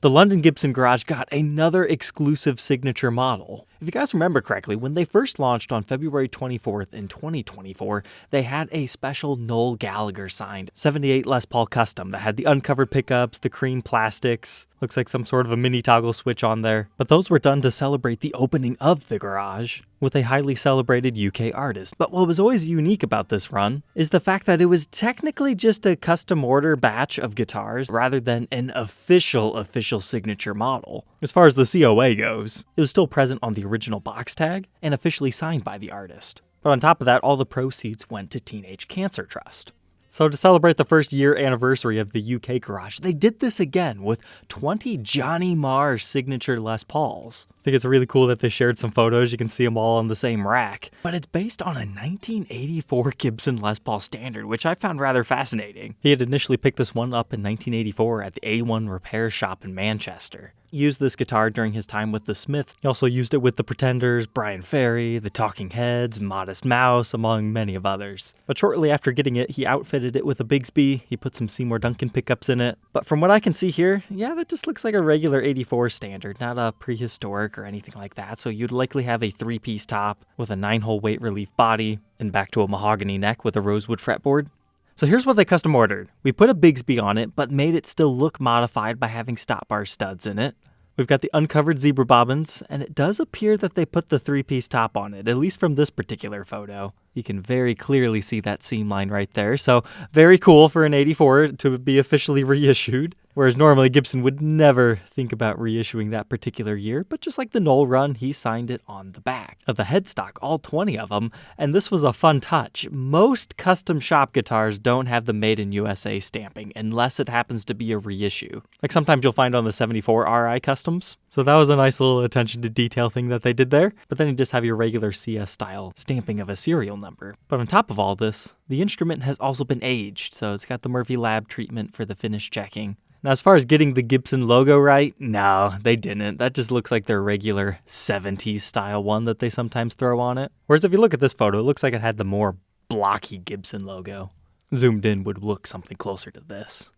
The London Gibson Garage got another exclusive signature model. If you guys remember correctly, when they first launched on February 24th in 2024, they had a special Noel Gallagher signed 78 Les Paul Custom that had the uncovered pickups, the cream plastics, looks like some sort of a mini toggle switch on there. But those were done to celebrate the opening of the garage with a highly celebrated UK artist. But what was always unique about this run is the fact that it was technically just a custom order batch of guitars rather than an official signature model. As far as the COA goes, it was still present on the original box tag and officially signed by the artist. But on top of that, all the proceeds went to Teenage Cancer Trust. So to celebrate the first year anniversary of the UK Garage, they did this again with 20 Johnny Marr Signature Les Pauls. I think it's really cool that they shared some photos. You can see them all on the same rack. But it's based on a 1984 Gibson Les Paul Standard, which I found rather fascinating. He had initially picked this one up in 1984 at the A1 Repair Shop in Manchester. He used this guitar during his time with the Smiths. He also used it with the Pretenders, Brian Ferry, the Talking Heads, Modest Mouse, among many of others. But shortly after getting it, he outfitted it with a Bigsby. He put some Seymour Duncan pickups in it. But from what I can see here, yeah, that just looks like a regular 84 Standard, not a prehistoric or anything like that. So you'd likely have a 3-piece top with a 9-hole weight relief body and back to a mahogany neck with a rosewood fretboard. So here's what they custom ordered. We put a Bigsby on it, but made it still look modified by having stop bar studs in it. We've got the uncovered zebra bobbins, and it does appear that they put the 3-piece top on it, at least from this particular photo. You can very clearly see that seam line right there, so very cool for an 84 to be officially reissued. Whereas normally Gibson would never think about reissuing that particular year, but just like the Noel run, he signed it on the back of the headstock, all 20 of them, and this was a fun touch. Most custom shop guitars don't have the Made in USA stamping unless it happens to be a reissue. Like sometimes you'll find on the 74 RI Customs. So that was a nice little attention to detail thing that they did there, but then you just have your regular CS style stamping of a serial number. But on top of all this, the instrument has also been aged, so it's got the Murphy Lab treatment for the finish checking. Now, as far as getting the Gibson logo right, no, they didn't. That just looks like their regular 70s style one that they sometimes throw on it. Whereas if you look at this photo, it looks like it had the more blocky Gibson logo. Zoomed in would look something closer to this.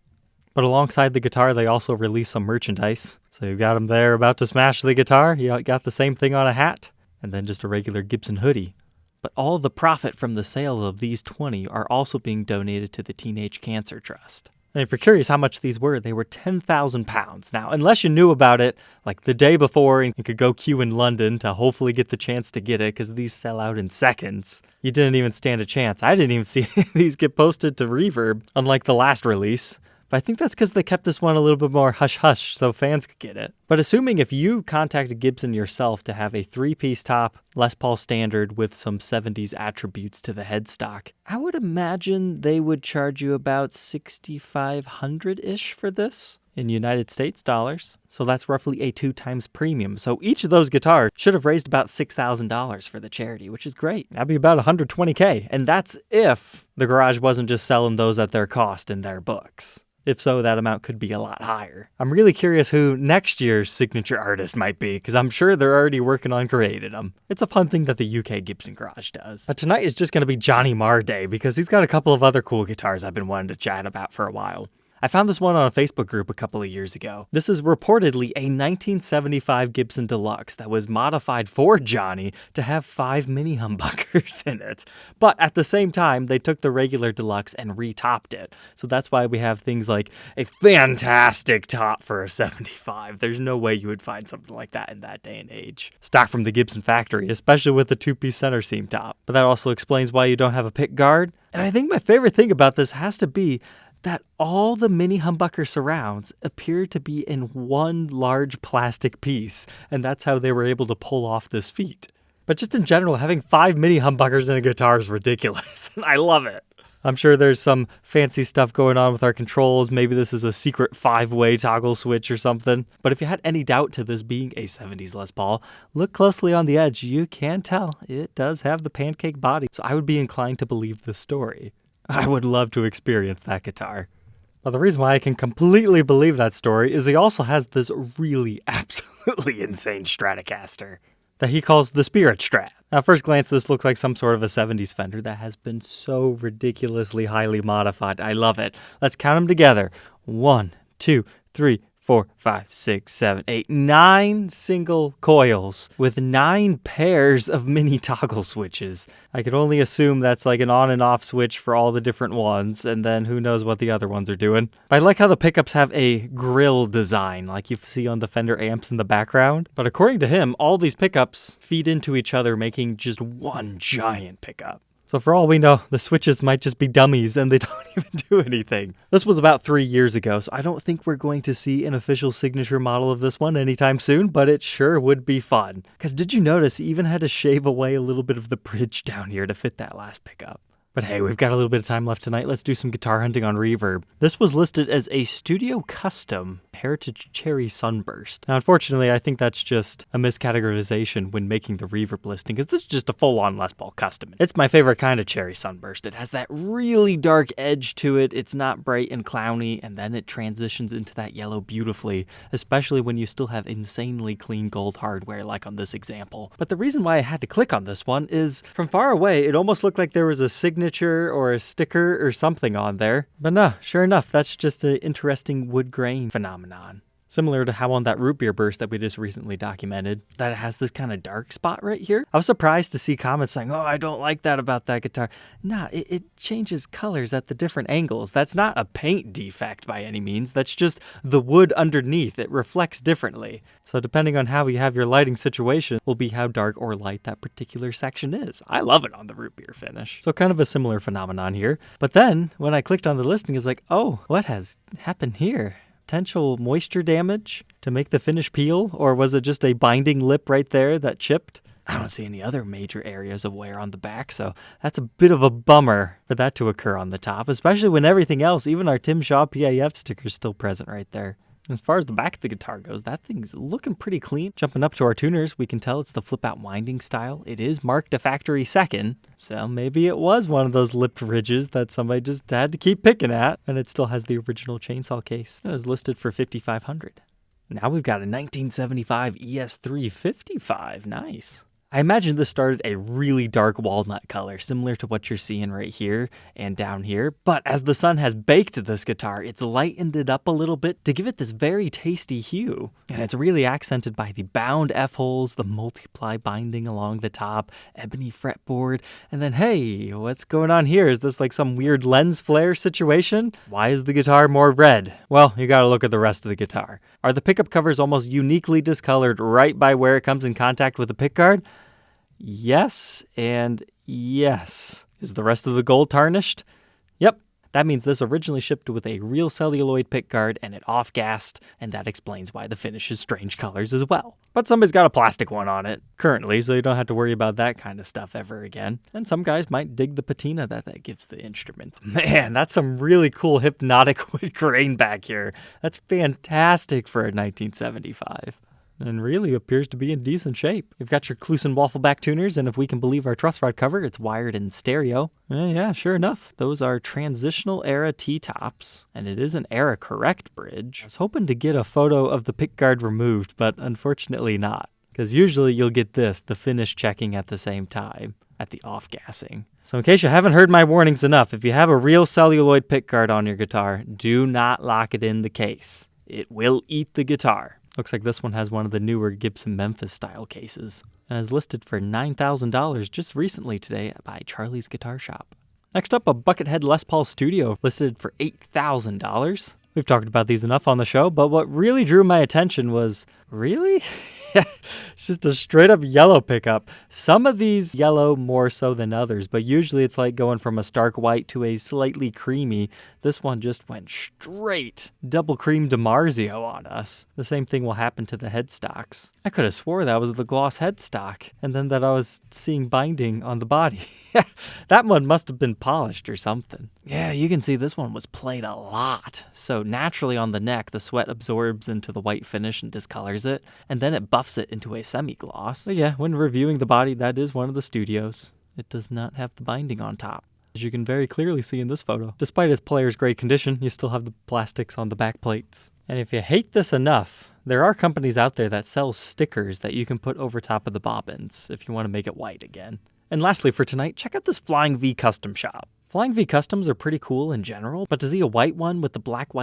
But alongside the guitar, they also released some merchandise. So you've got them there about to smash the guitar. You got the same thing on a hat, and then just a regular Gibson hoodie. But all the profit from the sale of these 20 are also being donated to the Teenage Cancer Trust. And if you're curious how much these were, they were £10,000. Now, unless you knew about it, like the day before, and you could go queue in London to hopefully get the chance to get it, because these sell out in seconds, you didn't even stand a chance. I didn't even see these get posted to Reverb, unlike the last release. But I think that's because they kept this one a little bit more hush-hush so fans could get it. But assuming if you contacted Gibson yourself to have a 3-piece top Les Paul Standard with some 70s attributes to the headstock, I would imagine they would charge you about $6,500-ish for this in United States dollars. So that's roughly a 2 times premium. So each of those guitars should have raised about $6,000 for the charity, which is great. That'd be about $120K. And that's if the garage wasn't just selling those at their cost in their books. If so, that amount could be a lot higher. I'm really curious who next year's signature artist might be, because I'm sure they're already working on creating them. It's a fun thing that the UK Gibson Garage does. But tonight is just going to be Johnny Marr Day, because he's got a couple of other cool guitars I've been wanting to chat about for a while. I found this one on a Facebook group a couple of years ago. This is reportedly a 1975 Gibson Deluxe that was modified for Johnny to have 5 mini humbuckers in it. But at the same time, they took the regular Deluxe and re-topped it. So that's why we have things like a fantastic top for a 75. There's no way you would find something like that in that day and age. Stock from the Gibson factory, especially with the 2-piece center seam top. But that also explains why you don't have a pick guard. And I think my favorite thing about this has to be that all the mini humbucker surrounds appear to be in one large plastic piece, and that's how they were able to pull off this feat. But just in general, having 5 mini humbuckers in a guitar is ridiculous, and I love it. I'm sure there's some fancy stuff going on with our controls. Maybe this is a secret 5-way toggle switch or something. But if you had any doubt to this being a 70s Les Paul, look closely on the edge. You can tell it does have the pancake body, so I would be inclined to believe this story. I would love to experience that guitar. Now, the reason why I can completely believe that story is he also has this really absolutely insane Stratocaster that he calls the Spirit Strat. Now, at first glance, this looks like some sort of a 70s Fender that has been so ridiculously highly modified. I love it. Let's count them together. 1, 2, 3, 4, 5, 6, 7, 8, 9 single coils with 9 pairs of mini toggle switches. I could only assume that's like an on and off switch for all the different ones, and then who knows what the other ones are doing. But I like how the pickups have a grill design like you see on the Fender amps in the background. But according to him, all these pickups feed into each other, making just one giant pickup. So for all we know, the switches might just be dummies and they don't even do anything. This was about 3 years ago, so I don't think we're going to see an official signature model of this one anytime soon, but it sure would be fun. Because did you notice he even had to shave away a little bit of the bridge down here to fit that last pickup? But hey, we've got a little bit of time left tonight. Let's do some guitar hunting on Reverb. This was listed as a studio custom Heritage Cherry Sunburst. Now, unfortunately, I think that's just a miscategorization when making the Reverb listing, because this is just a full-on Les Paul custom. It's my favorite kind of Cherry Sunburst. It has that really dark edge to it. It's not bright and clowny, and then it transitions into that yellow beautifully, especially when you still have insanely clean gold hardware like on this example. But the reason why I had to click on this one is from far away, it almost looked like there was a signature or a sticker or something on there. But no, sure enough, that's just an interesting wood grain phenomenon. Similar to how on that root beer burst that we just recently documented, that it has this kind of dark spot right here. I was surprised to see comments saying, oh, I don't like that about that guitar. Nah, it changes colors at the different angles. That's not a paint defect by any means. That's just the wood underneath. It reflects differently. So depending on how you have your lighting situation will be how dark or light that particular section is. I love it on the root beer finish. So kind of a similar phenomenon here. But then when I clicked on the listing, it's like, oh, what has happened here? Potential moisture damage to make the finish peel, or was it just a binding lip right there that chipped? I don't see any other major areas of wear on the back, so that's a bit of a bummer for that to occur on the top, especially when everything else, even our Tim Shaw PAF sticker is still present right there. As far as the back of the guitar goes, that thing's looking pretty clean. Jumping up to our tuners, we can tell it's the flip-out winding style. It is marked a factory second, so maybe it was one of those lipped ridges that somebody just had to keep picking at, and it still has the original chainsaw case. It was listed for $5,500. Now we've got a 1975 ES355. Nice. I imagine this started a really dark walnut color, similar to what you're seeing right here and down here. But as the sun has baked this guitar, it's lightened it up a little bit to give it this very tasty hue. And it's really accented by the bound F-holes, the multiply binding along the top, ebony fretboard, and then hey, what's going on here? Is this like some weird lens flare situation? Why is the guitar more red? Well, you gotta look at the rest of the guitar. Are the pickup covers almost uniquely discolored right by where it comes in contact with the pickguard? Yes, and yes. Is the rest of the gold tarnished? Yep. That means this originally shipped with a real celluloid pickguard and it off-gassed, and that explains why the finish is strange colors as well. But somebody's got a plastic one on it currently, so you don't have to worry about that kind of stuff ever again. And some guys might dig the patina that gives the instrument. Man, that's some really cool hypnotic wood grain back here. That's fantastic for a 1975. And really appears to be in decent shape. You've got your Kluson waffleback tuners, and if we can believe our truss rod cover, it's wired in stereo. Yeah, sure enough. Those are transitional era T-tops, and it is an era correct bridge. I was hoping to get a photo of the pickguard removed, but unfortunately not. Because usually you'll get this, the finish checking at the same time, at the off-gassing. So in case you haven't heard my warnings enough, if you have a real celluloid pickguard on your guitar, do not lock it in the case. It will eat the guitar. Looks like this one has one of the newer Gibson Memphis style cases and is listed for $9,000 just recently today by Charlie's Guitar Shop. Next up, a Buckethead Les Paul Studio listed for $8,000. We've talked about these enough on the show, but what really drew my attention was, really? It's just a straight up yellow pickup. Some of these yellow more so than others, but usually it's like going from a stark white to a slightly creamy. This one just went straight double cream DiMarzio on us. The same thing will happen to the headstocks. I could have swore that was the gloss headstock, and then that I was seeing binding on the body. That one must have been polished or something. Yeah, you can see this one was played a lot. So naturally on the neck, the sweat absorbs into the white finish and discolors it, and then it buffs it into a semi-gloss. But yeah, when reviewing the body, that is one of the Studios. It does not have the binding on top, as you can very clearly see in this photo. Despite its player's great condition, you still have the plastics on the back plates. And if you hate this enough, there are companies out there that sell stickers that you can put over top of the bobbins if you want to make it white again. And lastly for tonight, check out this Flying V custom shop. Flying V Customs are pretty cool in general, but to see a white one with the black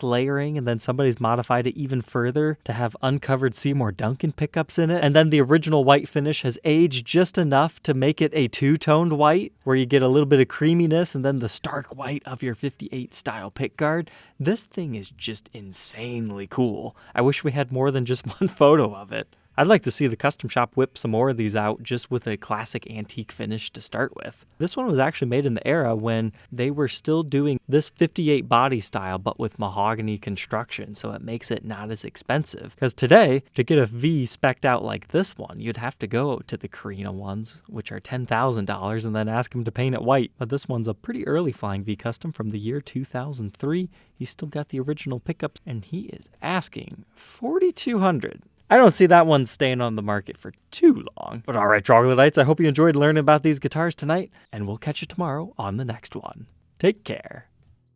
layering and then somebody's modified it even further to have uncovered Seymour Duncan pickups in it, and then the original white finish has aged just enough to make it a two-toned white where you get a little bit of creaminess and then the stark white of your 58 style pickguard. This thing is just insanely cool. I wish we had more than just one photo of it. I'd like to see the custom shop whip some more of these out just with a classic antique finish to start with. This one was actually made in the era when they were still doing this 58 body style but with mahogany construction, so it makes it not as expensive. Because today, to get a V spec'd out like this one, you'd have to go to the Carina ones, which are $10,000, and then ask them to paint it white. But this one's a pretty early Flying V Custom from the year 2003. He's still got the original pickups, and he is asking $4,200. I don't see that one staying on the market for too long. But alright, Troglodytes, I hope you enjoyed learning about these guitars tonight, and we'll catch you tomorrow on the next one. Take care.